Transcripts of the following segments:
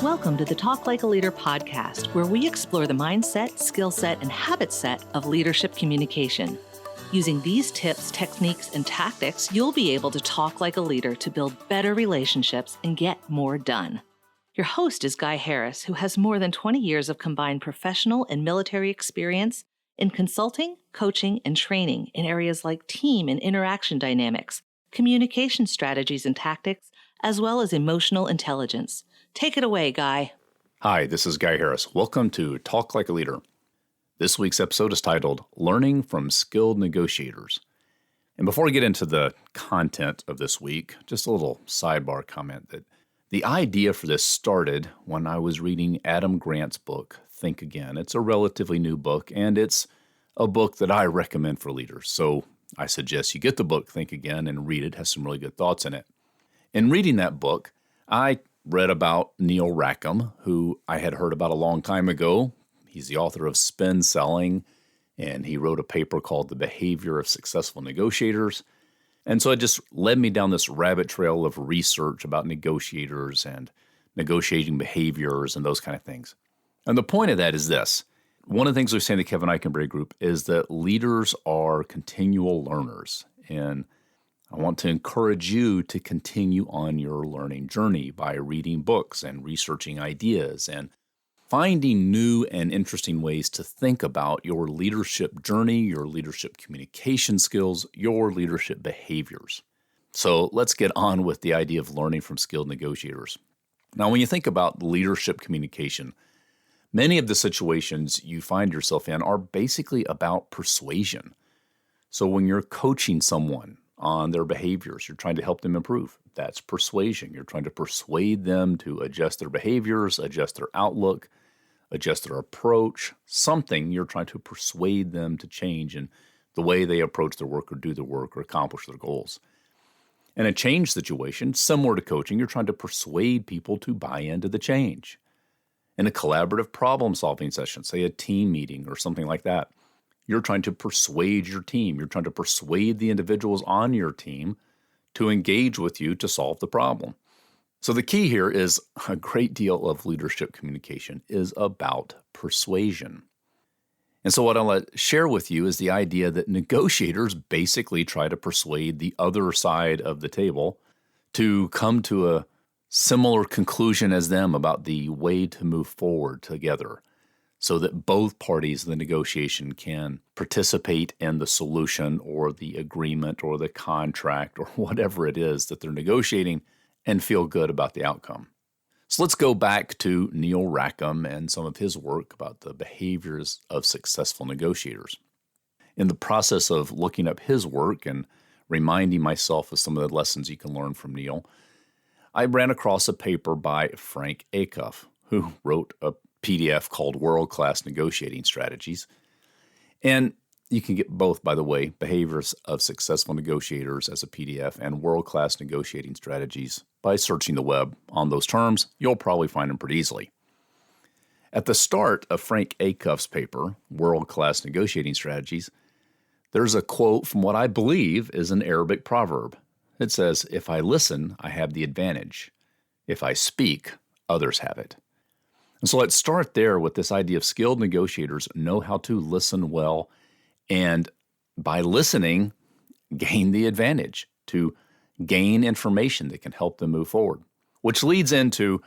Welcome to the Talk Like a Leader podcast, where we explore the mindset, skill set, and habit set of leadership communication. Using these tips, techniques, and tactics, you'll be able to talk like a leader to build better relationships and get more done. Your host is Guy Harris, who has more than 20 years of combined professional and military experience in consulting, coaching, and training in areas like team and interaction dynamics, communication strategies and tactics, as well as emotional intelligence. Take it away, Guy. Hi, this is Guy Harris. Welcome to Talk Like a Leader. This week's episode is titled Learning from Skilled Negotiators. And before we get into the content of this week, just a little sidebar comment that the idea for this started when I was reading Adam Grant's book, Think Again. It's a relatively new book, and it's a book that I recommend for leaders. So I suggest you get the book, Think Again, and read it. It has some really good thoughts in it. In reading that book, I read about Neil Rackham, who I had heard about a long time ago. He's the author of Spin Selling, and he wrote a paper called The Behavior of Successful Negotiators. And so it just led me down this rabbit trail of research about negotiators and negotiating behaviors and those kind of things. And the point of that is this. One of the things we say in the Kevin Eikenberry group is that leaders are continual learners. And I want to encourage you to continue on your learning journey by reading books and researching ideas and finding new and interesting ways to think about your leadership journey, your leadership communication skills, your leadership behaviors. So let's get on with the idea of learning from skilled negotiators. Now, when you think about leadership communication, many of the situations you find yourself in are basically about persuasion. So when you're coaching someone on their behaviors, you're trying to help them improve. That's persuasion. You're trying to persuade them to adjust their behaviors, adjust their outlook, adjust their approach, something you're trying to persuade them to change in the way they approach their work or do their work or accomplish their goals. In a change situation, similar to coaching, you're trying to persuade people to buy into the change. In a collaborative problem-solving session, say a team meeting or something like that, you're trying to persuade your team. You're trying to persuade the individuals on your team to engage with you to solve the problem. So the key here is a great deal of leadership communication is about persuasion. And so what I want to share with you is the idea that negotiators basically try to persuade the other side of the table to come to a similar conclusion as them about the way to move forward together, so that both parties in the negotiation can participate in the solution or the agreement or the contract or whatever it is that they're negotiating and feel good about the outcome. So let's go back to Neil Rackham and some of his work about the behaviors of successful negotiators. In the process of looking up his work and reminding myself of some of the lessons you can learn from Neil, I ran across a paper by Frank Acuff, who wrote a PDF called World-Class Negotiating Strategies. And you can get both, by the way, Behaviors of Successful Negotiators as a PDF and World-Class Negotiating Strategies by searching the web on those terms. You'll probably find them pretty easily. At the start of Frank Acuff's paper, World-Class Negotiating Strategies, there's a quote from what I believe is an Arabic proverb. It says, "If I listen, I have the advantage. If I speak, others have it." And so let's start there with this idea of skilled negotiators know how to listen well, and by listening, gain the advantage to gain information that can help them move forward, which leads into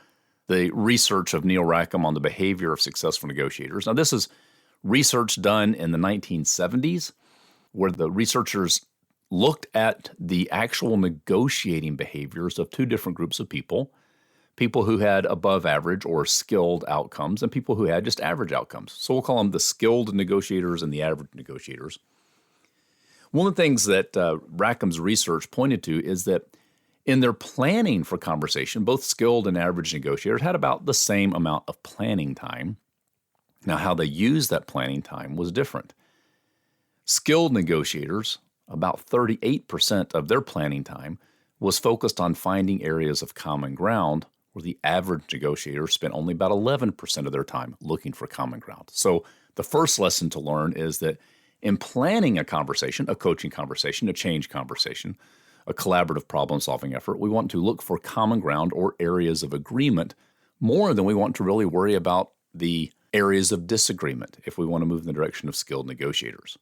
the research of Neil Rackham on the behavior of successful negotiators. Now, this is research done in the 1970s, where the researchers looked at the actual negotiating behaviors of two different groups of people who had above average or skilled outcomes and people who had just average outcomes. So we'll call them the skilled negotiators and the average negotiators. One of the things that Rackham's research pointed to is that in their planning for conversation, both skilled and average negotiators had about the same amount of planning time. Now, how they used that planning time was different. Skilled negotiators, about 38% of their planning time was focused on finding areas of common ground, where the average negotiator spent only about 11% of their time looking for common ground. So the first lesson to learn is that in planning a conversation, a coaching conversation, a change conversation, a collaborative problem-solving effort, we want to look for common ground or areas of agreement more than we want to really worry about the areas of disagreement if we want to move in the direction of skilled negotiators.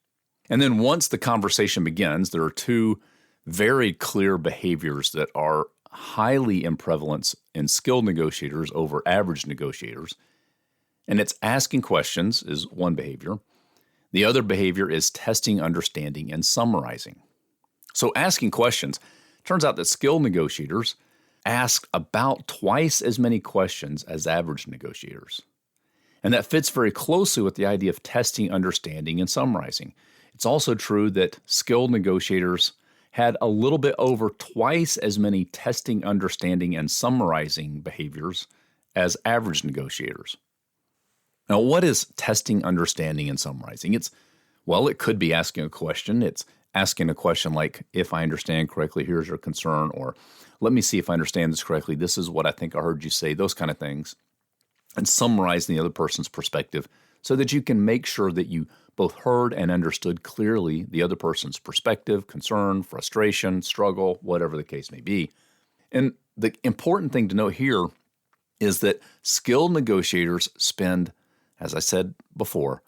And then once the conversation begins, there are two very clear behaviors that are highly in prevalence in skilled negotiators over average negotiators. And it's asking questions is one behavior. The other behavior is testing, understanding, and summarizing. So asking questions, turns out that skilled negotiators ask about twice as many questions as average negotiators. And that fits very closely with the idea of testing, understanding, and summarizing. It's also true that skilled negotiators had a little bit over twice as many testing, understanding, and summarizing behaviors as average negotiators. Now, what is testing, understanding, and summarizing? It could be asking a question. It's asking a question like, if I understand correctly, here's your concern, or let me see if I understand this correctly. This is what I think I heard you say, those kind of things. And summarizing the other person's perspective so that you can make sure that you both heard and understood clearly the other person's perspective, concern, frustration, struggle, whatever the case may be. And the important thing to note here is that skilled negotiators spend, as I said before,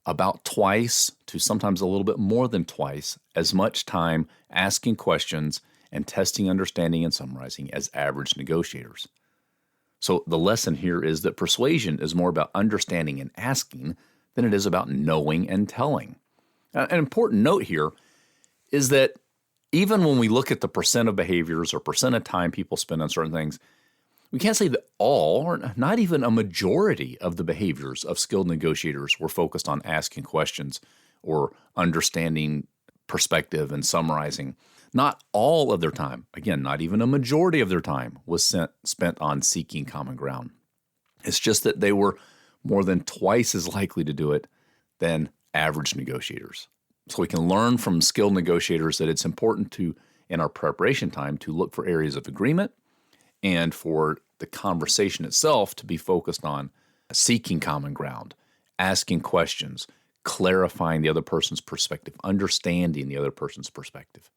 about twice to sometimes a little bit more than twice as much time asking questions and testing, understanding, and summarizing as average negotiators. So the lesson here is that persuasion is more about understanding and asking than it is about knowing and telling. An important note here is that even when we look at the percent of behaviors or percent of time people spend on certain things, we can't say that all, or not even a majority of the behaviors of skilled negotiators were focused on asking questions or understanding perspective and summarizing. Not all of their time, again, not even a majority of their time was spent on seeking common ground. It's just that they were more than twice as likely to do it than average negotiators. So we can learn from skilled negotiators that it's important to, in our preparation time, to look for areas of agreement and for the conversation itself to be focused on seeking common ground, asking questions, clarifying the other person's perspective, understanding the other person's perspective.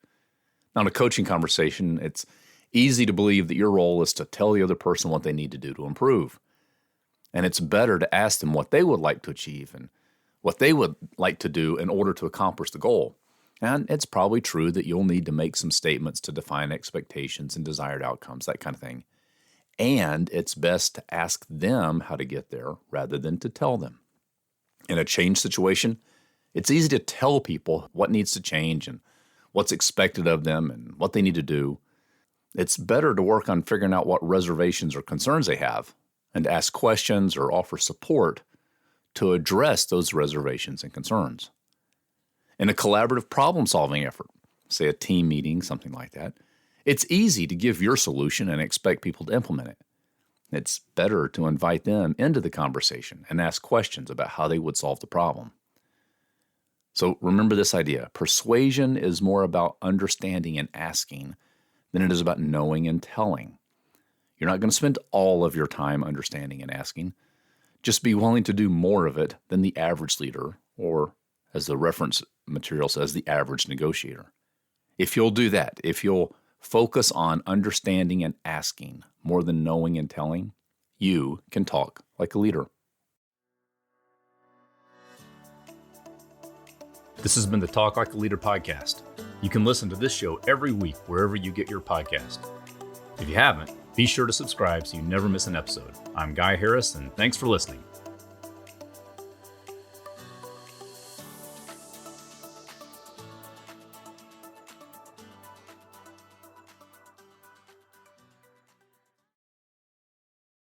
Now, in a coaching conversation, it's easy to believe that your role is to tell the other person what they need to do to improve. And it's better to ask them what they would like to achieve and what they would like to do in order to accomplish the goal. And it's probably true that you'll need to make some statements to define expectations and desired outcomes, that kind of thing. And it's best to ask them how to get there rather than to tell them. In a change situation, it's easy to tell people what needs to change and what's expected of them and what they need to do. It's better to work on figuring out what reservations or concerns they have and ask questions or offer support to address those reservations and concerns. In a collaborative problem-solving effort, say a team meeting, something like that, it's easy to give your solution and expect people to implement it. It's better to invite them into the conversation and ask questions about how they would solve the problem. So remember this idea. Persuasion is more about understanding and asking than it is about knowing and telling. You're not going to spend all of your time understanding and asking. Just be willing to do more of it than the average leader, or as the reference material says, the average negotiator. If you'll do that, if you'll focus on understanding and asking more than knowing and telling, you can talk like a leader. This has been the Talk Like a Leader podcast. You can listen to this show every week wherever you get your podcast. If you haven't, be sure to subscribe so you never miss an episode. I'm Guy Harris, and thanks for listening.